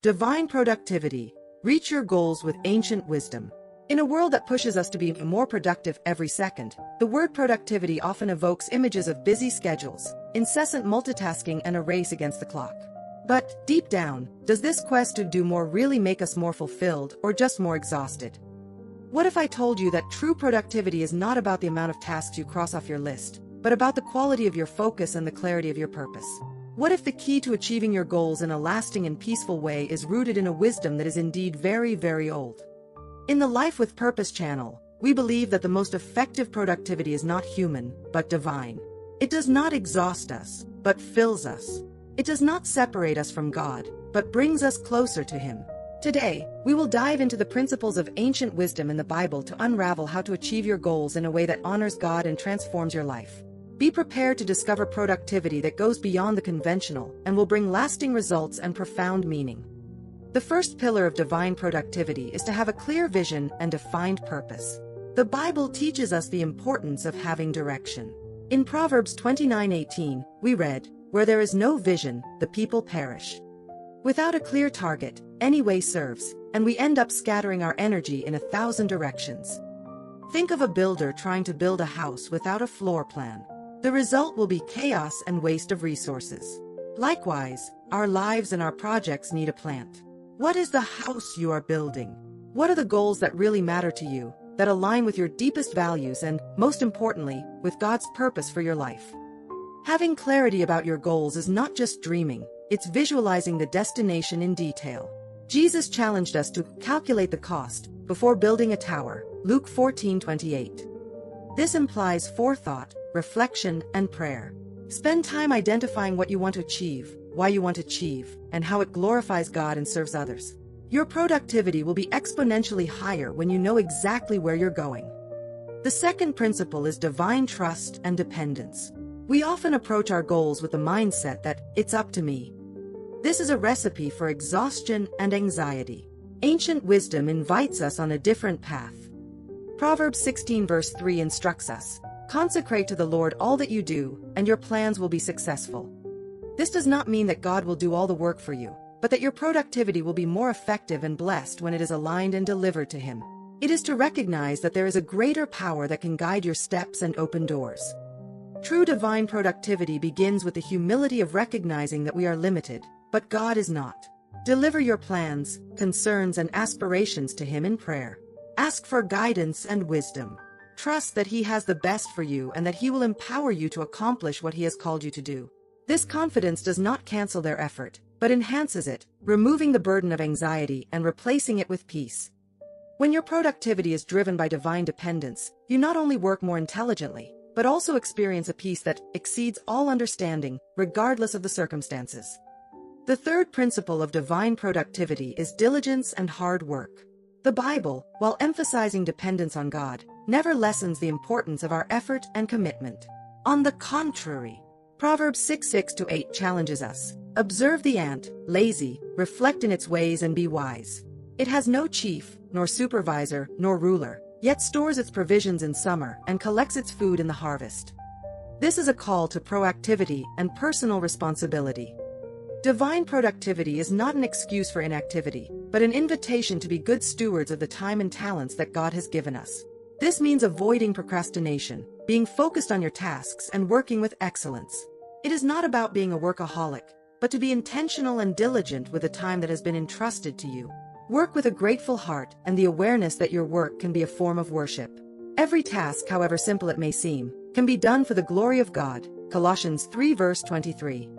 Divine productivity. Reach your goals with ancient wisdom. In a world that pushes us to be more productive every second, the word productivity often evokes images of busy schedules, incessant multitasking, and a race against the clock. But, deep down, does this quest to do more really make us more fulfilled or just more exhausted? What if I told you that true productivity is not about the amount of tasks you cross off your list, but about the quality of your focus and the clarity of your purpose? What if the key to achieving your goals in a lasting and peaceful way is rooted in a wisdom that is indeed very, very old? In the Life with Purpose channel, we believe that the most effective productivity is not human, but divine. It does not exhaust us, but fills us. It does not separate us from God, but brings us closer to Him. Today, we will dive into the principles of ancient wisdom in the Bible to unravel how to achieve your goals in a way that honors God and transforms your life. Be prepared to discover productivity that goes beyond the conventional and will bring lasting results and profound meaning. The first pillar of divine productivity is to have a clear vision and defined purpose. The Bible teaches us the importance of having direction. In Proverbs 29:18, we read, "Where there is no vision, the people perish." Without a clear target, any way serves, and we end up scattering our energy in 1,000 directions. Think of a builder trying to build a house without a floor plan. The result will be chaos and waste of resources. Likewise, our lives and our projects need a plan. What is the house you are building? What are the goals that really matter to you, that align with your deepest values and, most importantly, with God's purpose for your life? Having clarity about your goals is not just dreaming, it's visualizing the destination in detail. Jesus challenged us to calculate the cost before building a tower, Luke 14:28. This implies forethought, reflection, and prayer. Spend time identifying what you want to achieve, why you want to achieve, and how it glorifies God and serves others. Your productivity will be exponentially higher when you know exactly where you're going. The second principle is divine trust and dependence. We often approach our goals with the mindset that it's up to me. This is a recipe for exhaustion and anxiety. Ancient wisdom invites us on a different path. Proverbs 16 verse 3 instructs us, "Consecrate to the Lord all that you do, and your plans will be successful." This does not mean that God will do all the work for you, but that your productivity will be more effective and blessed when it is aligned and delivered to Him. It is to recognize that there is a greater power that can guide your steps and open doors. True divine productivity begins with the humility of recognizing that we are limited, but God is not. Deliver your plans, concerns, and aspirations to Him in prayer. Ask for guidance and wisdom. Trust that He has the best for you and that He will empower you to accomplish what He has called you to do. This confidence does not cancel their effort, but enhances it, removing the burden of anxiety and replacing it with peace. When your productivity is driven by divine dependence, you not only work more intelligently, but also experience a peace that exceeds all understanding, regardless of the circumstances. The third principle of divine productivity is diligence and hard work. The Bible, while emphasizing dependence on God, never lessens the importance of our effort and commitment. On the contrary, Proverbs 6:6-8 challenges us. "Observe the ant, lazy, reflect in its ways and be wise. It has no chief, nor supervisor, nor ruler, yet stores its provisions in summer and collects its food in the harvest." This is a call to proactivity and personal responsibility. Divine productivity is not an excuse for inactivity, but an invitation to be good stewards of the time and talents that God has given us. This means avoiding procrastination, being focused on your tasks, and working with excellence. It is not about being a workaholic, but to be intentional and diligent with the time that has been entrusted to you. Work with a grateful heart and the awareness that your work can be a form of worship. Every task, however simple it may seem, can be done for the glory of God, Colossians 3 verse 23.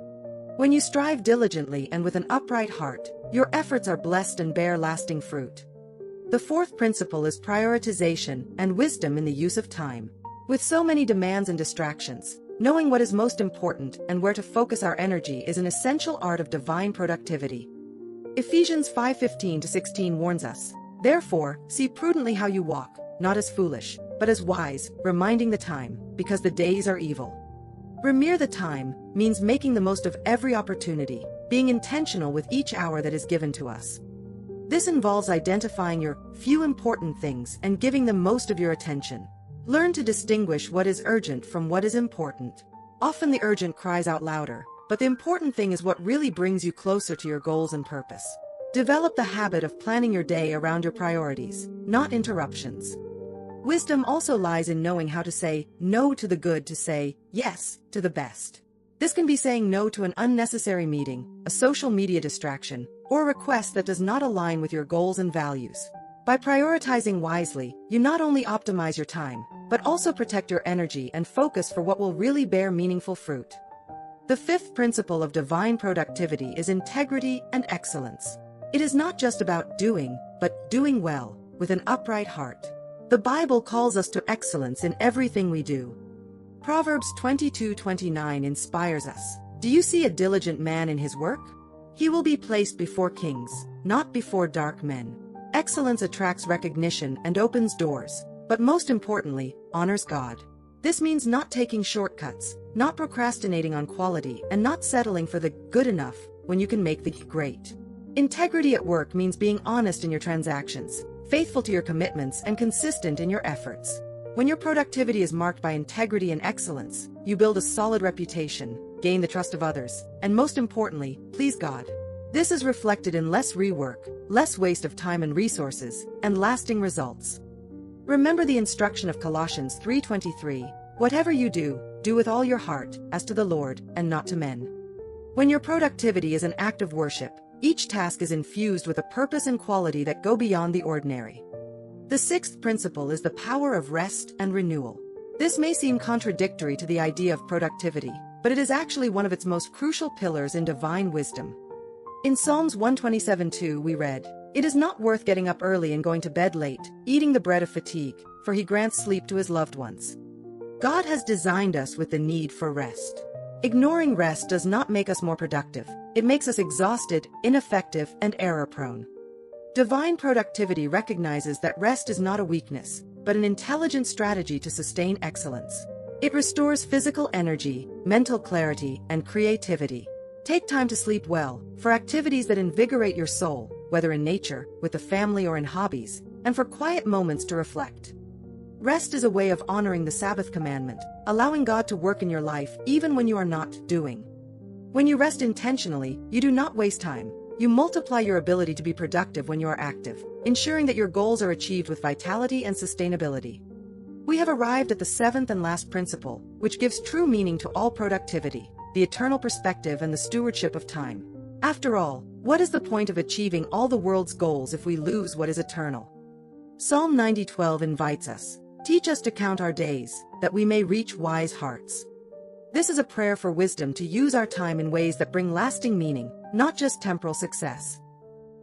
When you strive diligently and with an upright heart, your efforts are blessed and bear lasting fruit. The fourth principle is prioritization and wisdom in the use of time. With so many demands and distractions, knowing what is most important and where to focus our energy is an essential art of divine productivity. Ephesians 5:15-16 warns us, "Therefore, see prudently how you walk, not as foolish, but as wise, reminding the time, because the days are evil." Remere the time means making the most of every opportunity, being intentional with each hour that is given to us. This involves identifying your few important things and giving them most of your attention. Learn to distinguish what is urgent from what is important. Often the urgent cries out louder, but the important thing is what really brings you closer to your goals and purpose. Develop the habit of planning your day around your priorities, not interruptions. Wisdom also lies in knowing how to say no to the good to say yes to the best. This can be saying no to an unnecessary meeting, a social media distraction, or a request that does not align with your goals and values. By prioritizing wisely, you not only optimize your time, but also protect your energy and focus for what will really bear meaningful fruit. The fifth principle of divine productivity is integrity and excellence. It is not just about doing, but doing well, with an upright heart. The Bible calls us to excellence in everything we do. Proverbs 22:29 inspires us. Do you see a diligent man in his work? He will be placed before kings, not before dark men. Excellence attracts recognition and opens doors, but most importantly, honors God. This means not taking shortcuts, not procrastinating on quality, and not settling for the good enough when you can make the great. Integrity at work means being honest in your transactions, faithful to your commitments, and consistent in your efforts. When your productivity is marked by integrity and excellence, you build a solid reputation, gain the trust of others, and most importantly, please God. This is reflected in less rework, less waste of time and resources, and lasting results. Remember the instruction of Colossians 3:23, "Whatever you do, do with all your heart, as to the Lord, and not to men." When your productivity is an act of worship, each task is infused with a purpose and quality that go beyond the ordinary. The sixth principle is the power of rest and renewal. This may seem contradictory to the idea of productivity, but it is actually one of its most crucial pillars in divine wisdom. In Psalms 127:2 we read, "It is not worth getting up early and going to bed late, eating the bread of fatigue, for he grants sleep to his loved ones." God has designed us with the need for rest. Ignoring rest does not make us more productive. It makes us exhausted, ineffective, and error-prone. Divine productivity recognizes that rest is not a weakness, but an intelligent strategy to sustain excellence. It restores physical energy, mental clarity, and creativity. Take time to sleep well, for activities that invigorate your soul, whether in nature, with the family, or in hobbies, and for quiet moments to reflect. Rest is a way of honoring the Sabbath commandment, allowing God to work in your life even when you are not doing. When you rest intentionally, you do not waste time. You multiply your ability to be productive when you are active, ensuring that your goals are achieved with vitality and sustainability. We have arrived at the seventh and last principle, which gives true meaning to all productivity, the eternal perspective and the stewardship of time. After all, what is the point of achieving all the world's goals if we lose what is eternal? Psalm 90:12 invites us, "Teach us to count our days, that we may reach wise hearts." This is a prayer for wisdom to use our time in ways that bring lasting meaning, not just temporal success.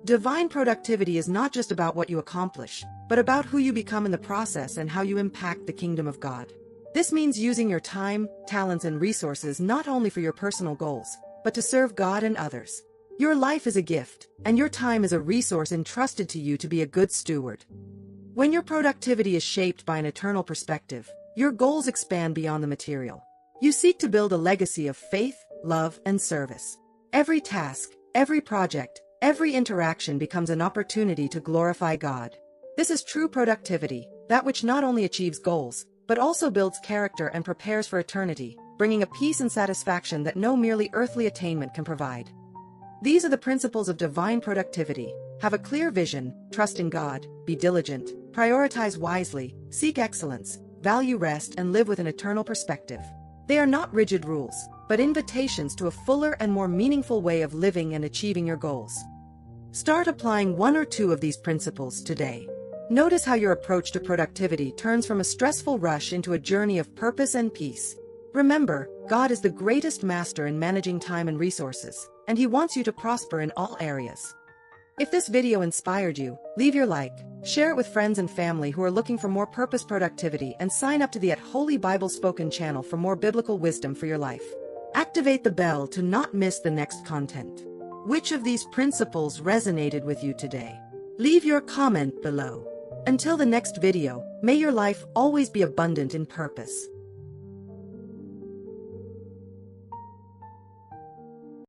Divine productivity is not just about what you accomplish, but about who you become in the process and how you impact the kingdom of God. This means using your time, talents, and resources not only for your personal goals, but to serve God and others. Your life is a gift, and your time is a resource entrusted to you to be a good steward. When your productivity is shaped by an eternal perspective, your goals expand beyond the material. You seek to build a legacy of faith, love, and service. Every task, every project, every interaction becomes an opportunity to glorify God. This is true productivity, that which not only achieves goals, but also builds character and prepares for eternity, bringing a peace and satisfaction that no merely earthly attainment can provide. These are the principles of divine productivity. Have a clear vision, trust in God, be diligent, prioritize wisely, seek excellence, value rest, and live with an eternal perspective. They are not rigid rules, but invitations to a fuller and more meaningful way of living and achieving your goals. Start applying one or two of these principles today. Notice how your approach to productivity turns from a stressful rush into a journey of purpose and peace. Remember, God is the greatest master in managing time and resources, and He wants you to prosper in all areas. If this video inspired you, leave your like, share it with friends and family who are looking for more purpose productivity, and sign up to the @HolyBible-Spoken channel for more biblical wisdom for your life. Activate the bell to not miss the next content. Which of these principles resonated with you today? Leave your comment below. Until the next video, may your life always be abundant in purpose.